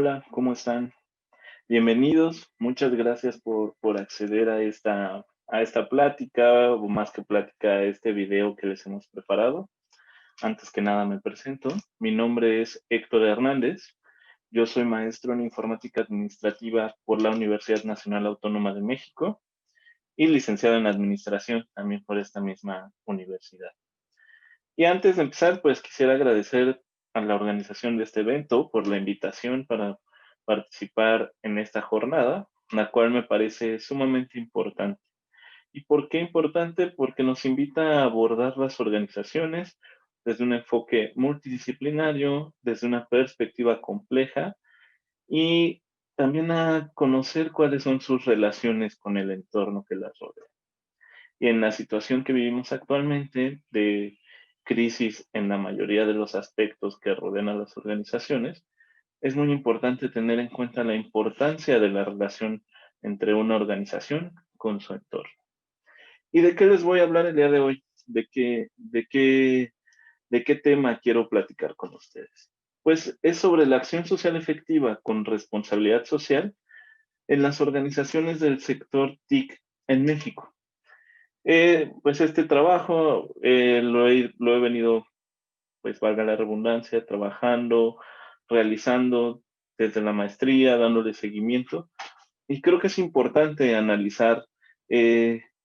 Hola, ¿cómo están? Bienvenidos. Muchas gracias por acceder a esta plática, o más que plática, a este video que les hemos preparado. Antes que nada me presento. Mi nombre es Héctor Hernández. Yo soy maestro en informática administrativa por la Universidad Nacional Autónoma de México y licenciado en administración también por esta misma universidad. Y antes de empezar, pues quisiera agradecer a la organización de este evento por la invitación para participar en esta jornada, la cual me parece sumamente importante. ¿Y por qué importante? Porque nos invita a abordar las organizaciones desde un enfoque multidisciplinario, desde una perspectiva compleja y también a conocer cuáles son sus relaciones con el entorno que las rodea. Y en la situación que vivimos actualmente de crisis en la mayoría de los aspectos que rodean a las organizaciones, es muy importante tener en cuenta la importancia de la relación entre una organización con su entorno. ¿Y de qué les voy a hablar el día de hoy? ¿De qué tema quiero platicar con ustedes? Pues es sobre la acción social efectiva con responsabilidad social en las organizaciones del sector TIC en México. Pues este trabajo lo he venido, pues valga la redundancia, trabajando, realizando desde la maestría, dándole seguimiento. Y creo que es importante analizar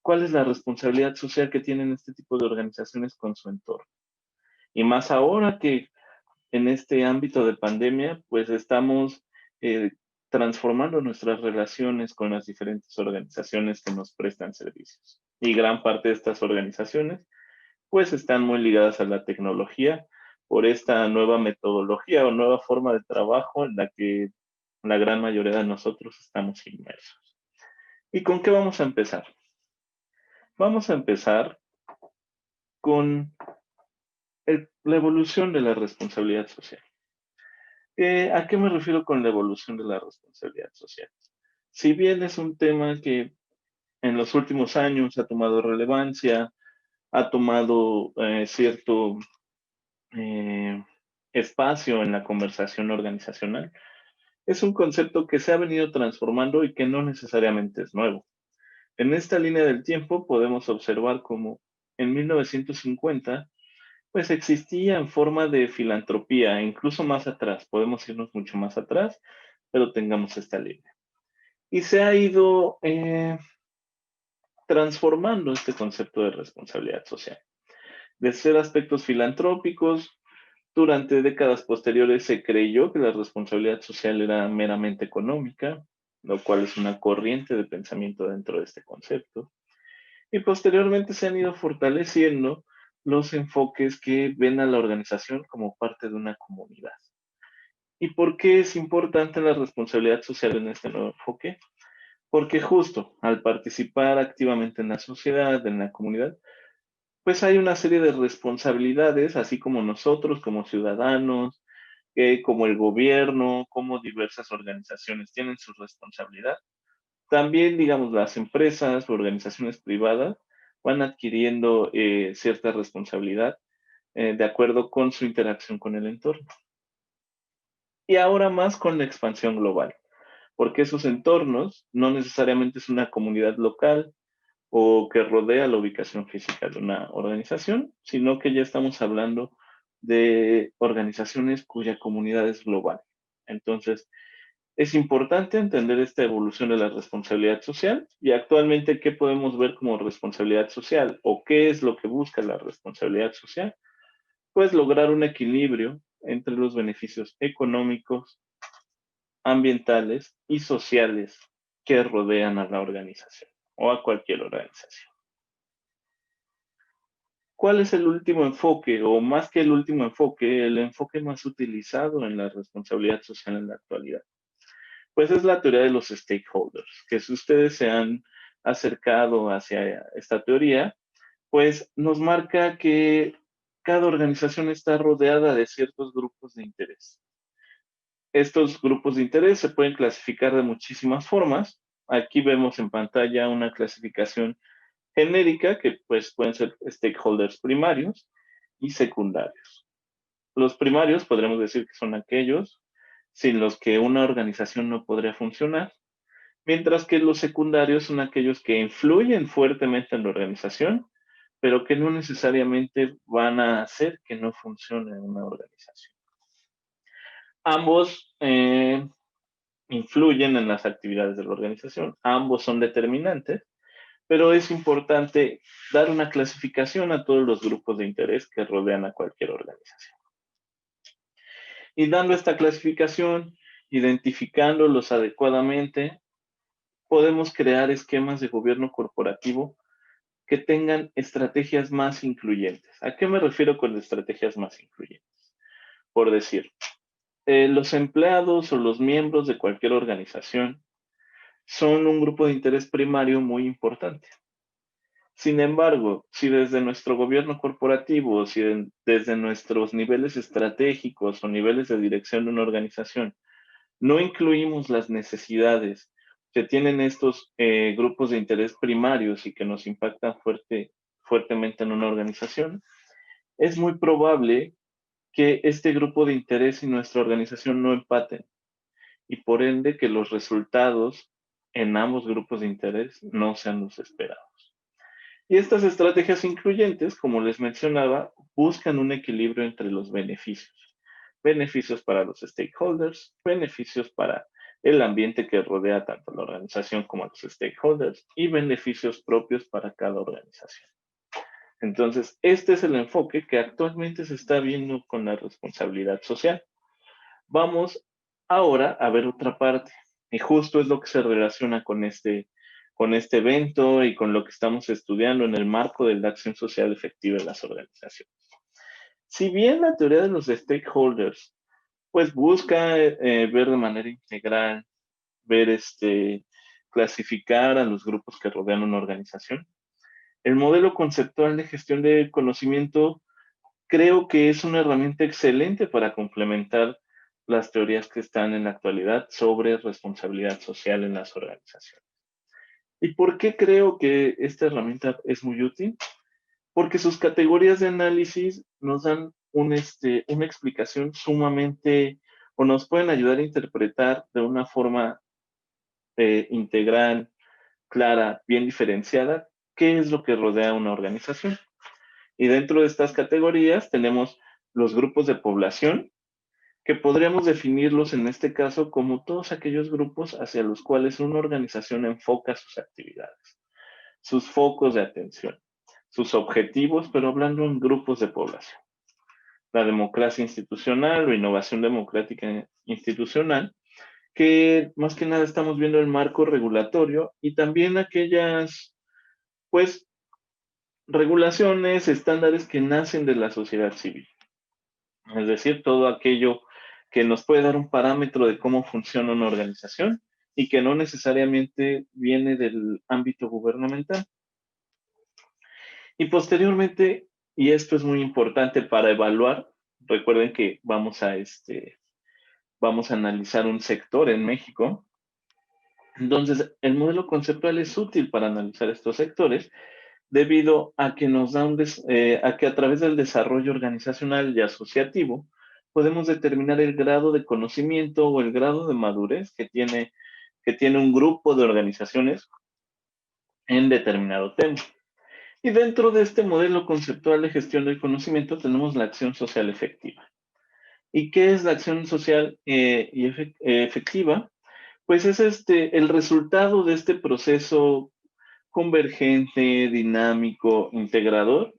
cuál es la responsabilidad social que tienen este tipo de organizaciones con su entorno. Y más ahora que en este ámbito de pandemia, pues estamos eh, transformando nuestras relaciones con las diferentes organizaciones que nos prestan servicios. Y gran parte de estas organizaciones, pues están muy ligadas a la tecnología por esta nueva metodología o nueva forma de trabajo en la que la gran mayoría de nosotros estamos inmersos. ¿Y con qué vamos a empezar? Vamos a empezar con la evolución de la responsabilidad social. ¿A qué me refiero con la evolución de la responsabilidad social? Si bien es un tema que en los últimos años ha tomado relevancia, ha tomado cierto eh, espacio en la conversación organizacional, es un concepto que se ha venido transformando y que no necesariamente es nuevo. En esta línea del tiempo podemos observar cómo en 1950 pues existía en forma de filantropía, incluso más atrás, podemos irnos mucho más atrás, pero tengamos esta línea. Y se ha ido transformando este concepto de responsabilidad social. De ser aspectos filantrópicos, durante décadas posteriores se creyó que la responsabilidad social era meramente económica, lo cual es una corriente de pensamiento dentro de este concepto. Y posteriormente se han ido fortaleciendo los enfoques que ven a la organización como parte de una comunidad. ¿Y por qué es importante la responsabilidad social en este nuevo enfoque? Porque justo al participar activamente en la sociedad, en la comunidad, pues hay una serie de responsabilidades, así como nosotros como ciudadanos, como el gobierno, como diversas organizaciones tienen su responsabilidad. También, digamos, las empresas o organizaciones privadas van adquiriendo cierta responsabilidad de acuerdo con su interacción con el entorno. Y ahora más con la expansión global, porque esos entornos no necesariamente es una comunidad local o que rodea la ubicación física de una organización, sino que ya estamos hablando de organizaciones cuya comunidad es global. Entonces, es importante entender esta evolución de la responsabilidad social y actualmente qué podemos ver como responsabilidad social o qué es lo que busca la responsabilidad social. Pues lograr un equilibrio entre los beneficios económicos, ambientales y sociales que rodean a la organización o a cualquier organización. ¿Cuál es el último enfoque o más que el último enfoque, el enfoque más utilizado en la responsabilidad social en la actualidad? Pues es la teoría de los stakeholders, que si ustedes se han acercado hacia esta teoría, pues nos marca que cada organización está rodeada de ciertos grupos de interés. Estos grupos de interés se pueden clasificar de muchísimas formas. Aquí vemos en pantalla una clasificación genérica que pues pueden ser stakeholders primarios y secundarios. Los primarios podremos decir que son aquellos sin los que una organización no podría funcionar, mientras que los secundarios son aquellos que influyen fuertemente en la organización, pero que no necesariamente van a hacer que no funcione una organización. Ambos influyen en las actividades de la organización, ambos son determinantes, pero es importante dar una clasificación a todos los grupos de interés que rodean a cualquier organización. Y dando esta clasificación, identificándolos adecuadamente, podemos crear esquemas de gobierno corporativo que tengan estrategias más incluyentes. ¿A qué me refiero con estrategias más incluyentes? Por decir, los empleados o los miembros de cualquier organización son un grupo de interés primario muy importante. Sin embargo, si desde nuestro gobierno corporativo, desde nuestros niveles estratégicos o niveles de dirección de una organización no incluimos las necesidades que tienen estos grupos de interés primarios y que nos impactan fuertemente en una organización, es muy probable que este grupo de interés y nuestra organización no empaten y por ende que los resultados en ambos grupos de interés no sean los esperados. Y estas estrategias incluyentes, como les mencionaba, buscan un equilibrio entre los beneficios. Beneficios para los stakeholders, beneficios para el ambiente que rodea tanto a la organización como a los stakeholders y beneficios propios para cada organización. Entonces, este es el enfoque que actualmente se está viendo con la responsabilidad social. Vamos ahora a ver otra parte, y justo es lo que se relaciona con este evento y con lo que estamos estudiando en el marco de la acción social efectiva en las organizaciones. Si bien la teoría de los stakeholders pues busca ver de manera integral, ver clasificar a los grupos que rodean una organización, el modelo conceptual de gestión del conocimiento creo que es una herramienta excelente para complementar las teorías que están en la actualidad sobre responsabilidad social en las organizaciones. ¿Y por qué creo que esta herramienta es muy útil? Porque sus categorías de análisis nos dan una explicación sumamente, o nos pueden ayudar a interpretar de una forma integral, clara, bien diferenciada, qué es lo que rodea a una organización. Y dentro de estas categorías tenemos los grupos de población, que podríamos definirlos en este caso como todos aquellos grupos hacia los cuales una organización enfoca sus actividades, sus focos de atención, sus objetivos, pero hablando en grupos de población. La democracia institucional o innovación democrática institucional, que más que nada estamos viendo el marco regulatorio y también aquellas, pues, regulaciones, estándares que nacen de la sociedad civil. Es decir, todo aquello que nos puede dar un parámetro de cómo funciona una organización y que no necesariamente viene del ámbito gubernamental. Y posteriormente, y esto es muy importante para evaluar, recuerden que vamos a analizar un sector en México. Entonces, el modelo conceptual es útil para analizar estos sectores debido a que nos da a que a través del desarrollo organizacional y asociativo podemos determinar el grado de conocimiento o el grado de madurez que tiene un grupo de organizaciones en determinado tema. Y dentro de este modelo conceptual de gestión del conocimiento tenemos la acción social efectiva. ¿Y qué es la acción social efectiva? Pues es el resultado de este proceso convergente, dinámico, integrador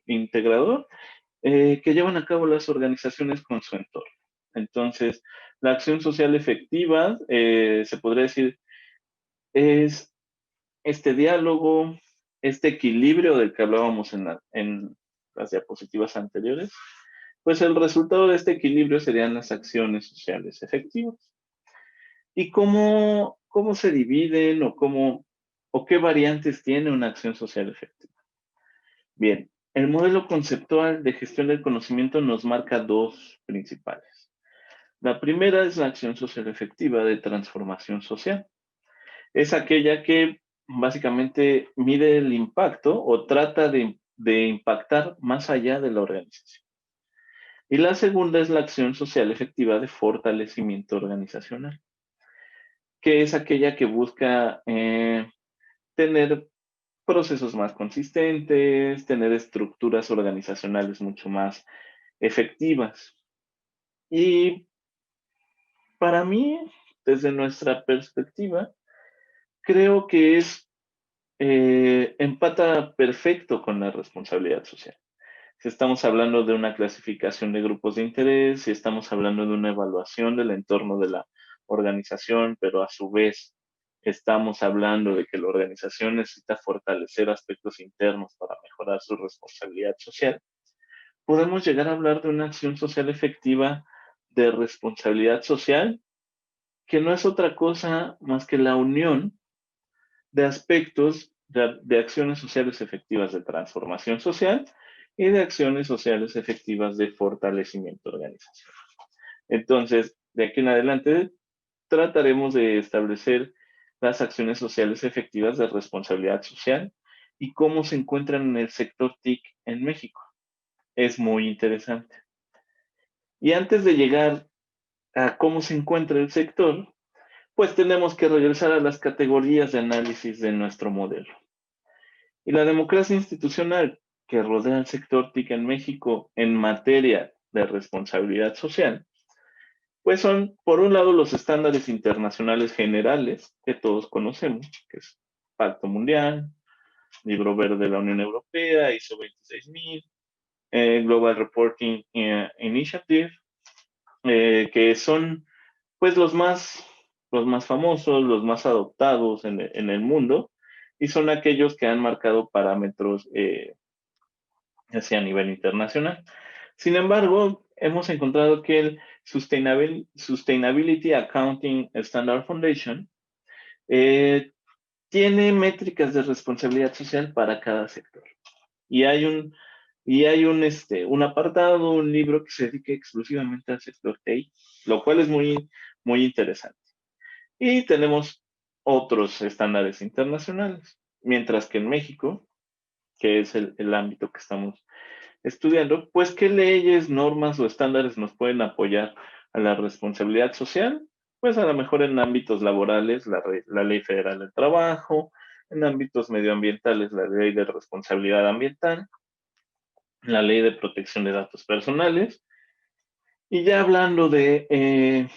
que llevan a cabo las organizaciones con su entorno. Entonces, la acción social efectiva, se podría decir, es este diálogo, este equilibrio del que hablábamos en las diapositivas anteriores, pues el resultado de este equilibrio serían las acciones sociales efectivas. ¿Y cómo se dividen o qué variantes tiene una acción social efectiva? Bien, el modelo conceptual de gestión del conocimiento nos marca dos principales. La primera es la acción social efectiva de transformación social. Es aquella que básicamente mide el impacto o trata de impactar más allá de la organización. Y la segunda es la acción social efectiva de fortalecimiento organizacional, que es aquella que busca tener procesos más consistentes, tener estructuras organizacionales mucho más efectivas. Y para mí, desde nuestra perspectiva, creo que empata perfecto con la responsabilidad social. Si estamos hablando de una clasificación de grupos de interés, si estamos hablando de una evaluación del entorno de la organización, pero a su vez estamos hablando de que la organización necesita fortalecer aspectos internos para mejorar su responsabilidad social, podemos llegar a hablar de una acción social efectiva de responsabilidad social, que no es otra cosa más que la unión de aspectos de acciones sociales efectivas de transformación social y de acciones sociales efectivas de fortalecimiento organizacional. Entonces, de aquí en adelante, trataremos de establecer las acciones sociales efectivas de responsabilidad social y cómo se encuentran en el sector TIC en México. Es muy interesante. Y antes de llegar a cómo se encuentra el sector, pues tenemos que regresar a las categorías de análisis de nuestro modelo. Y la democracia institucional que rodea al sector TIC en México en materia de responsabilidad social, pues son, por un lado, los estándares internacionales generales que todos conocemos, que es Pacto Mundial, Libro Verde de la Unión Europea, ISO 26000, Global Reporting Initiative, que son pues los más famosos, los más adoptados en el mundo, y son aquellos que han marcado parámetros hacia a nivel internacional. Sin embargo, hemos encontrado que el Sustainability Accounting Standard Foundation eh, tiene métricas de responsabilidad social para cada sector. Y hay un apartado, un libro que se dedica exclusivamente al sector TI, lo cual es muy interesante. Y tenemos otros estándares internacionales, mientras que en México, que es el ámbito que estamos estudiando, pues qué leyes, normas o estándares nos pueden apoyar a la responsabilidad social, pues a lo mejor en ámbitos laborales, la Ley Federal del Trabajo, en ámbitos medioambientales, la Ley de Responsabilidad Ambiental, la Ley de Protección de Datos Personales, y ya hablando de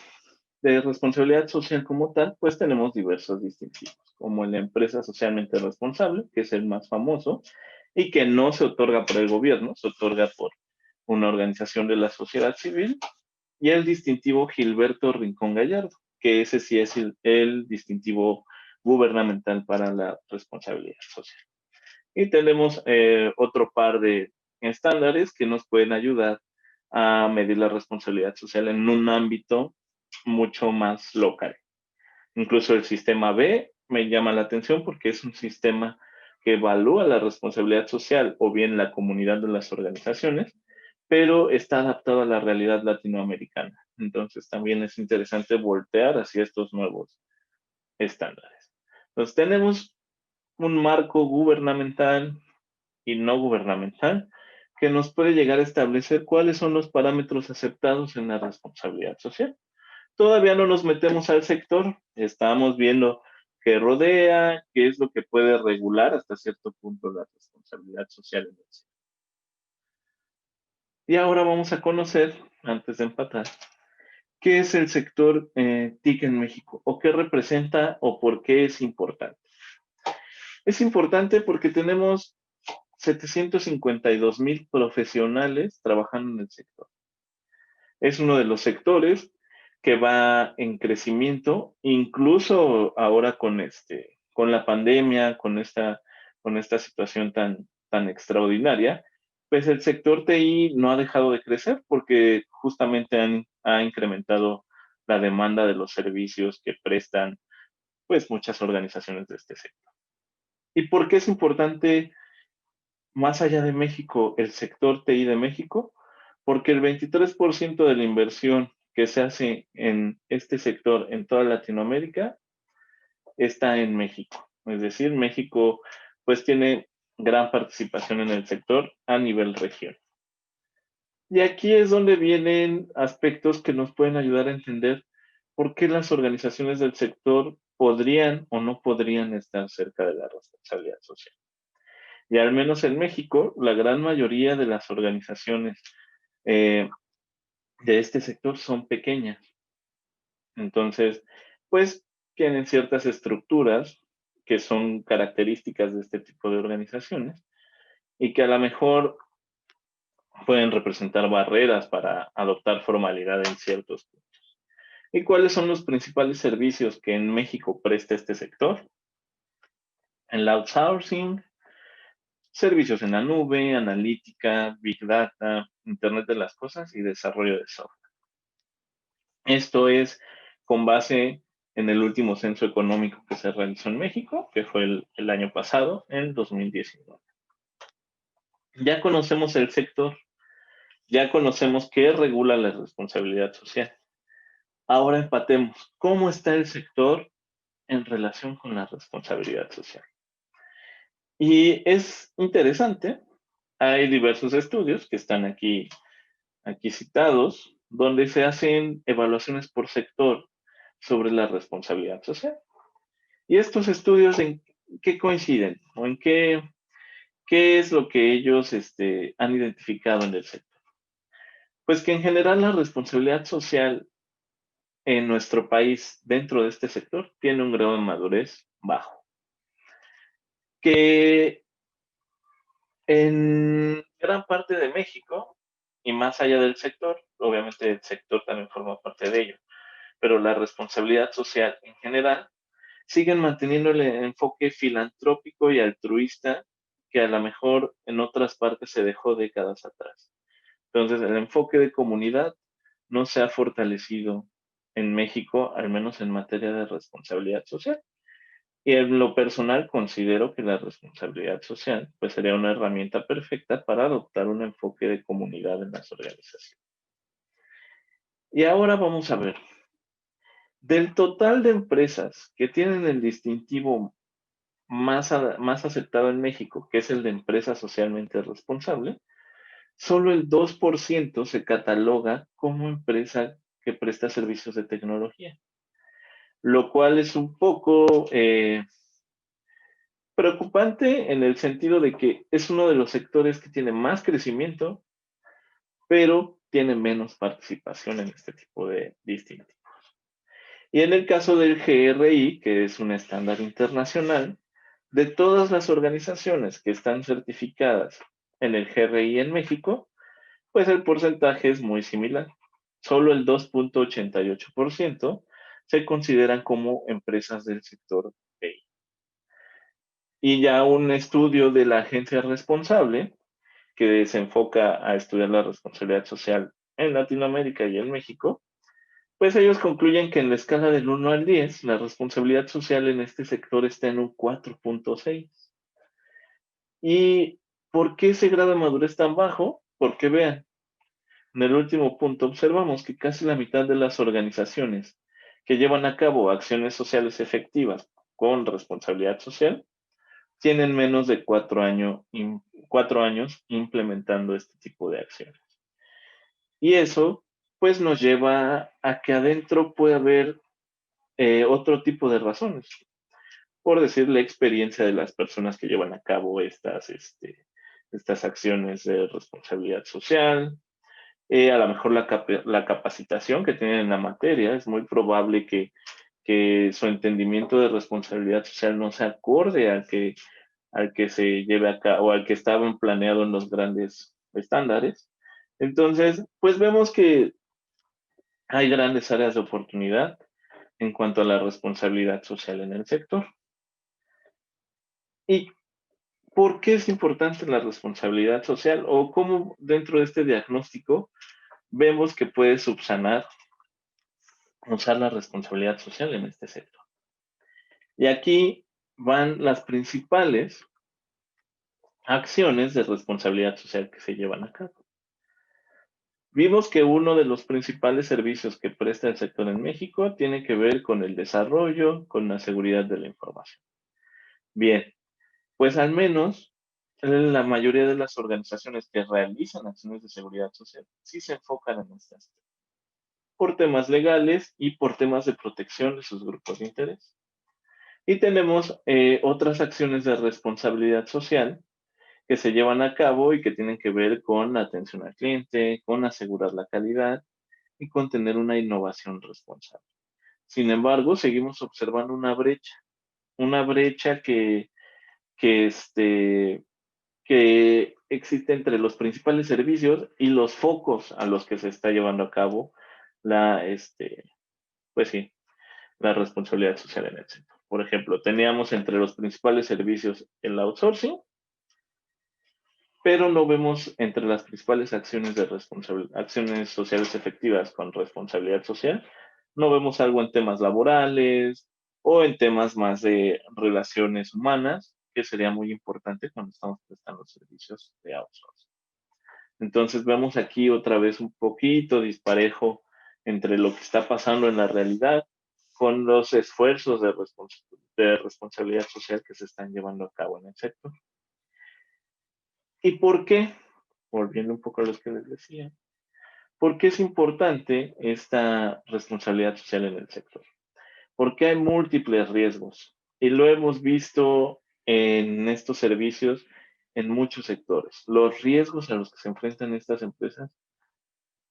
responsabilidad social como tal, pues tenemos diversos distintivos, como la empresa socialmente responsable, que es el más famoso, y que no se otorga por el gobierno, se otorga por una organización de la sociedad civil, y el distintivo Gilberto Rincón Gallardo, que ese sí es el distintivo gubernamental para la responsabilidad social. Y tenemos otro par de estándares que nos pueden ayudar a medir la responsabilidad social en un ámbito mucho más local. Incluso el sistema B me llama la atención porque es un sistema que evalúa la responsabilidad social o bien la comunidad de las organizaciones, pero está adaptado a la realidad latinoamericana. Entonces también es interesante voltear hacia estos nuevos estándares. Entonces tenemos un marco gubernamental y no gubernamental que nos puede llegar a establecer cuáles son los parámetros aceptados en la responsabilidad social. Todavía no nos metemos al sector, estamos viendo qué rodea, qué es lo que puede regular hasta cierto punto la responsabilidad social en el sector. Y ahora vamos a conocer, antes de empatar, qué es el sector TIC en México, o qué representa, o por qué es importante. Es importante porque tenemos 752,000 profesionales trabajando en el sector. Es uno de los sectores que va en crecimiento, incluso ahora con la pandemia, con esta situación tan extraordinaria, pues el sector TI no ha dejado de crecer porque justamente ha incrementado la demanda de los servicios que prestan pues muchas organizaciones de este sector. ¿Y por qué es importante más allá de México el sector TI de México? Porque el 23% de la inversión que se hace en este sector en toda Latinoamérica está en México. Es decir, México pues tiene gran participación en el sector a nivel región. Y aquí es donde vienen aspectos que nos pueden ayudar a entender por qué las organizaciones del sector podrían o no podrían estar cerca de la responsabilidad social. Y al menos en México, la gran mayoría de las organizaciones eh, de este sector son pequeñas. Entonces, pues tienen ciertas estructuras que son características de este tipo de organizaciones y que a lo mejor pueden representar barreras para adoptar formalidad en ciertos puntos. ¿Y cuáles son los principales servicios que en México presta este sector? El outsourcing, servicios en la nube, analítica, big data, Internet de las cosas y desarrollo de software. Esto es con base en el último censo económico que se realizó en México, que fue el año pasado, en 2019. Ya conocemos el sector, ya conocemos qué regula la responsabilidad social. Ahora empatemos. ¿Cómo está el sector en relación con la responsabilidad social? Y es interesante, hay diversos estudios que están aquí citados, donde se hacen evaluaciones por sector sobre la responsabilidad social. Y estos estudios, ¿en qué coinciden? ¿O en qué es lo que ellos han identificado en el sector? Pues que en general la responsabilidad social en nuestro país dentro de este sector tiene un grado de madurez bajo. Que en gran parte de México y más allá del sector, obviamente el sector también forma parte de ello, pero la responsabilidad social en general siguen manteniendo el enfoque filantrópico y altruista que a lo mejor en otras partes se dejó décadas atrás. Entonces, el enfoque de comunidad no se ha fortalecido en México, al menos en materia de responsabilidad social. Y en lo personal considero que la responsabilidad social pues sería una herramienta perfecta para adoptar un enfoque de comunidad en las organizaciones. Y ahora vamos a ver, del total de empresas que tienen el distintivo más aceptado en México, que es el de empresa socialmente responsable, solo el 2% se cataloga como empresa que presta servicios de tecnología, lo cual es un poco preocupante en el sentido de que es uno de los sectores que tiene más crecimiento, pero tiene menos participación en este tipo de distintivos. Y en el caso del GRI, que es un estándar internacional, de todas las organizaciones que están certificadas en el GRI en México, pues el porcentaje es muy similar. Solo el 2.88% se consideran como empresas del sector TI. Y ya un estudio de la agencia responsable, que se enfoca a estudiar la responsabilidad social en Latinoamérica y en México, pues ellos concluyen que en la escala del 1 al 10, la responsabilidad social en este sector está en un 4.6. ¿Y por qué ese grado de madurez tan bajo? Porque vean, en el último punto observamos que casi la mitad de las organizaciones que llevan a cabo acciones sociales efectivas con responsabilidad social tienen menos de 4 años implementando este tipo de acciones. Y eso pues nos lleva a que adentro puede haber otro tipo de razones. Por decir, la experiencia de las personas que llevan a cabo estas acciones de responsabilidad social, a lo mejor la capacitación que tienen en la materia. Es muy probable que su entendimiento de responsabilidad social no se acorde al que se lleve a cabo o al que estaban planeados en los grandes estándares. Entonces, pues vemos que hay grandes áreas de oportunidad en cuanto a la responsabilidad social en el sector. ¿Y por qué es importante la responsabilidad social o cómo dentro de este diagnóstico vemos que puede subsanar usar la responsabilidad social en este sector? Y aquí van las principales acciones de responsabilidad social que se llevan a cabo. Vimos que uno de los principales servicios que presta el sector en México tiene que ver con el desarrollo, con la seguridad de la información. Bien, pues al menos la mayoría de las organizaciones que realizan acciones de seguridad social sí se enfocan en estas, por temas legales y por temas de protección de sus grupos de interés. Y tenemos otras acciones de responsabilidad social que se llevan a cabo y que tienen que ver con la atención al cliente, con asegurar la calidad y con tener una innovación responsable. Sin embargo, seguimos observando una brecha que que existe entre los principales servicios y los focos a los que se está llevando a cabo la, pues sí, la responsabilidad social en el sector. Por ejemplo, teníamos entre los principales servicios el outsourcing, pero no vemos entre las principales acciones de acciones sociales efectivas con responsabilidad social, no vemos algo en temas laborales o en temas más de relaciones humanas, que sería muy importante cuando estamos prestando servicios de outsourcing. Entonces vemos aquí otra vez un poquito disparejo entre lo que está pasando en la realidad con los esfuerzos de responsabilidad social que se están llevando a cabo en el sector. ¿Y por qué? Volviendo un poco a los que les decía, ¿por qué es importante esta responsabilidad social en el sector? Porque hay múltiples riesgos y lo hemos visto en estos servicios en muchos sectores. Los riesgos a los que se enfrentan estas empresas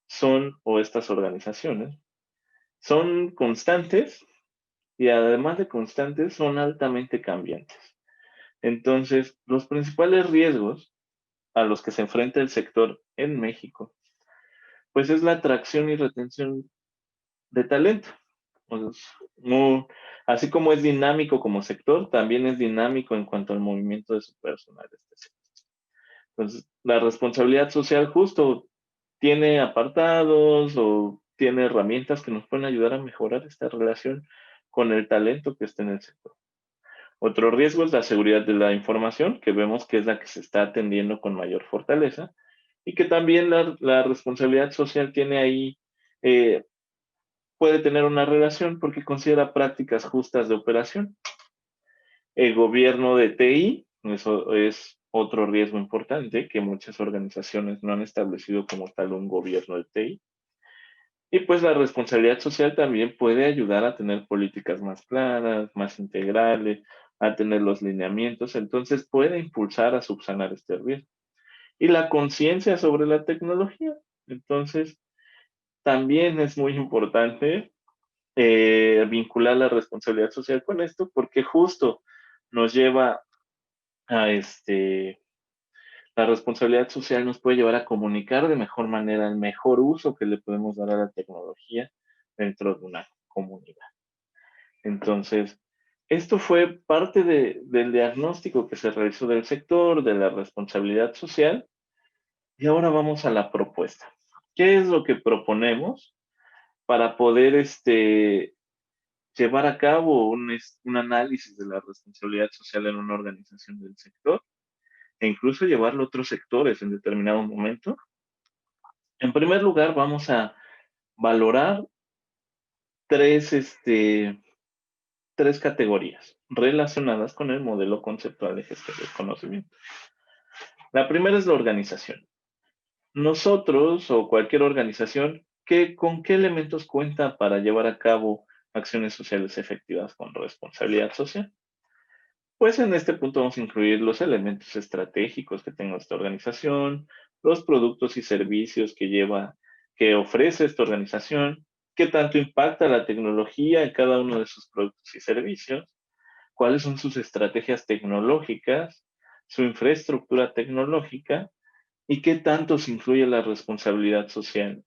son, o estas organizaciones, son constantes y además de constantes, son altamente cambiantes. Entonces, los principales riesgos a los que se enfrenta el sector en México, pues es la atracción y retención de talento. Pues, así como es dinámico como sector, también es dinámico en cuanto al movimiento de su personal. Entonces, la responsabilidad social justo tiene apartados o tiene herramientas que nos pueden ayudar a mejorar esta relación con el talento que está en el sector. Otro riesgo es la seguridad de la información, que vemos que es la que se está atendiendo con mayor fortaleza y que también la responsabilidad social tiene ahí, eh, puede tener una relación porque considera prácticas justas de operación. El gobierno de TI, eso es otro riesgo importante que muchas organizaciones no han establecido como tal un gobierno de TI. Y pues la responsabilidad social también puede ayudar a tener políticas más claras, más integrales, a tener los lineamientos, entonces puede impulsar a subsanar este riesgo. Y la conciencia sobre la tecnología, entonces también es muy importante vincular la responsabilidad social con esto, porque justo nos lleva a la responsabilidad social nos puede llevar a comunicar de mejor manera el mejor uso que le podemos dar a la tecnología dentro de una comunidad. Entonces, esto fue parte del diagnóstico que se realizó del sector, de la responsabilidad social, y ahora vamos a la propuesta. ¿Qué es lo que proponemos para poder llevar a cabo un análisis de la responsabilidad social en una organización del sector e incluso llevarlo a otros sectores en determinado momento? En primer lugar, vamos a valorar tres, tres categorías relacionadas con el modelo conceptual de gestión del conocimiento. La primera es la organización. Nosotros o cualquier organización, ¿con qué elementos cuenta para llevar a cabo acciones sociales efectivas con responsabilidad social? Pues en este punto vamos a incluir los elementos estratégicos que tenga esta organización, los productos y servicios que ofrece esta organización, qué tanto impacta la tecnología en cada uno de sus productos y servicios, cuáles son sus estrategias tecnológicas, su infraestructura tecnológica y qué tanto se incluye la responsabilidad social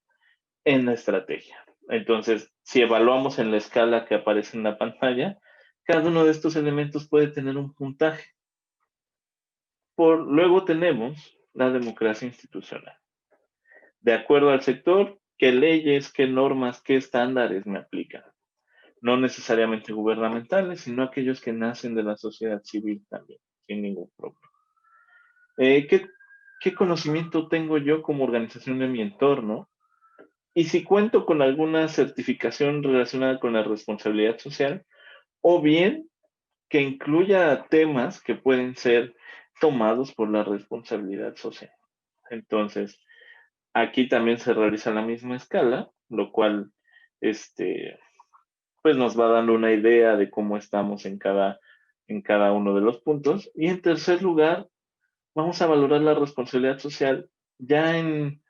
en la estrategia. Entonces, si evaluamos en la escala que aparece en la pantalla, cada uno de estos elementos puede tener un puntaje. Luego tenemos la democracia institucional. De acuerdo al sector, qué leyes, qué normas, qué estándares me aplican. No necesariamente gubernamentales, sino aquellos que nacen de la sociedad civil también, sin ningún problema. ¿Qué conocimiento tengo yo como organización de mi entorno? Y si cuento con alguna certificación relacionada con la responsabilidad social, o bien que incluya temas que pueden ser tomados por la responsabilidad social. Entonces, aquí también se realiza la misma escala, lo cual, pues nos va dando una idea de cómo estamos en cada uno de los puntos. Y en tercer lugar, vamos a valorar la responsabilidad social ya en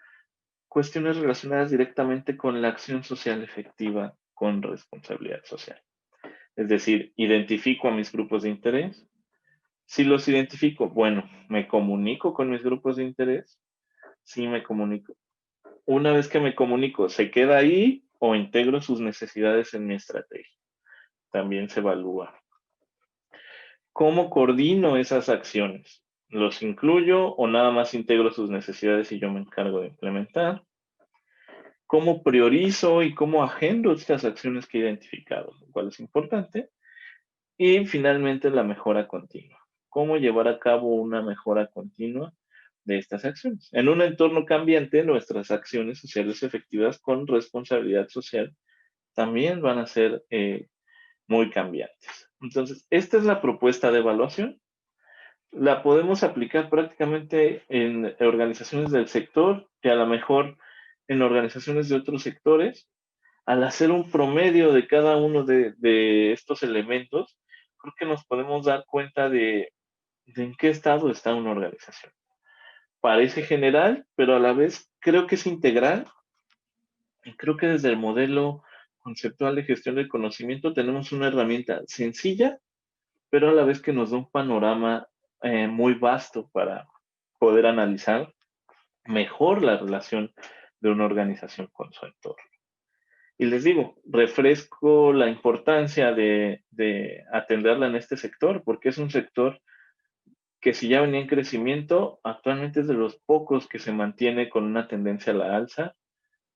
cuestiones relacionadas directamente con la acción social efectiva con responsabilidad social. Es decir, identifico a mis grupos de interés. Si los identifico, bueno, me comunico con mis grupos de interés. Sí, me comunico. Una vez que me comunico, ¿se queda ahí o integro sus necesidades en mi estrategia? También se evalúa. ¿Cómo coordino esas acciones? ¿Los incluyo o nada más integro sus necesidades y yo me encargo de implementar? ¿Cómo priorizo y cómo agendo estas acciones que he identificado? Lo cual es importante. Y finalmente, la mejora continua. ¿Cómo llevar a cabo una mejora continua de estas acciones? En un entorno cambiante, nuestras acciones sociales efectivas con responsabilidad social también van a ser muy cambiantes. Entonces, esta es la propuesta de evaluación. La podemos aplicar prácticamente en organizaciones del sector y a lo mejor en organizaciones de otros sectores. Al hacer un promedio de cada uno de estos elementos, creo que nos podemos dar cuenta de en qué estado está una organización. Parece general, pero a la vez creo que es integral y creo que desde el modelo conceptual de gestión del conocimiento tenemos una herramienta sencilla, pero a la vez que nos da un panorama muy vasto para poder analizar mejor la relación de una organización con su entorno. Y les digo, refresco la importancia de atenderla en este sector, porque es un sector que si ya venía en crecimiento, actualmente es de los pocos que se mantiene con una tendencia a la alza,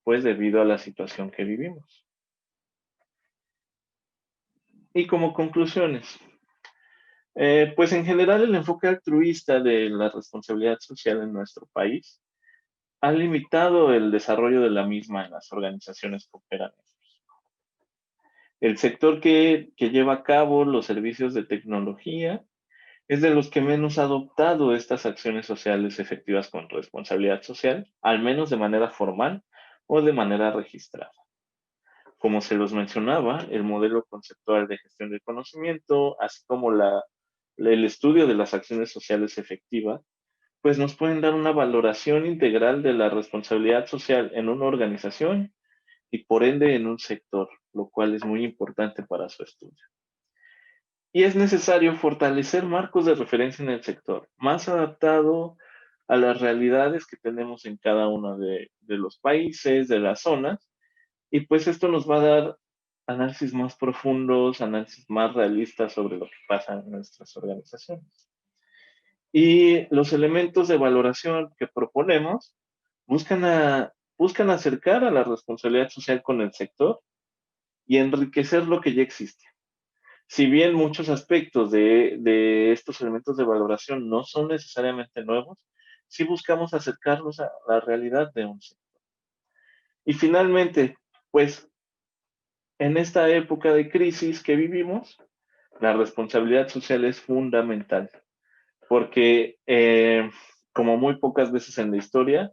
pues debido a la situación que vivimos. Y como conclusiones, pues en general el enfoque altruista de la responsabilidad social en nuestro país ha limitado el desarrollo de la misma en las organizaciones que operan. El sector que lleva a cabo los servicios de tecnología es de los que menos ha adoptado estas acciones sociales efectivas con responsabilidad social, al menos de manera formal o de manera registrada. Como se los mencionaba, el modelo conceptual de gestión del conocimiento, así como el estudio de las acciones sociales efectivas, pues nos pueden dar una valoración integral de la responsabilidad social en una organización y por ende en un sector, lo cual es muy importante para su estudio. Y es necesario fortalecer marcos de referencia en el sector, más adaptado a las realidades que tenemos en cada uno de los países, de las zonas, y pues esto nos va a dar análisis más profundos, análisis más realistas sobre lo que pasa en nuestras organizaciones. Y los elementos de valoración que proponemos buscan, buscan acercar a la responsabilidad social con el sector y enriquecer lo que ya existe. Si bien muchos aspectos de estos elementos de valoración no son necesariamente nuevos, sí buscamos acercarnos a la realidad de un sector. Y finalmente, pues en esta época de crisis que vivimos, la responsabilidad social es fundamental, porque como muy pocas veces en la historia,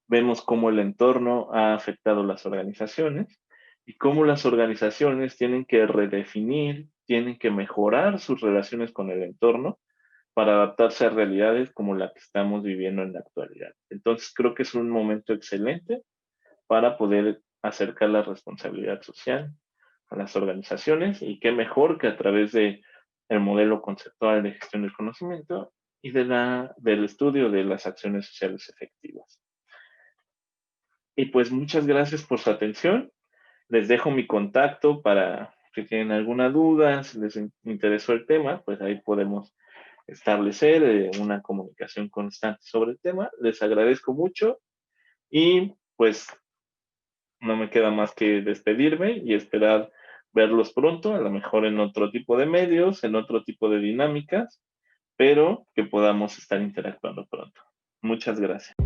vemos cómo el entorno ha afectado las organizaciones y cómo las organizaciones tienen que redefinir, tienen que mejorar sus relaciones con el entorno para adaptarse a realidades como la que estamos viviendo en la actualidad. Entonces creo que es un momento excelente para poder acercar la responsabilidad social a las organizaciones y qué mejor que a través de el modelo conceptual de gestión del conocimiento y del estudio de las acciones sociales efectivas. Y pues muchas gracias por su atención. Les dejo mi contacto para si tienen alguna duda, si les interesó el tema, pues ahí podemos establecer una comunicación constante sobre el tema. Les agradezco mucho y pues no me queda más que despedirme y esperar verlos pronto, a lo mejor en otro tipo de medios, en otro tipo de dinámicas, pero que podamos estar interactuando pronto. Muchas gracias.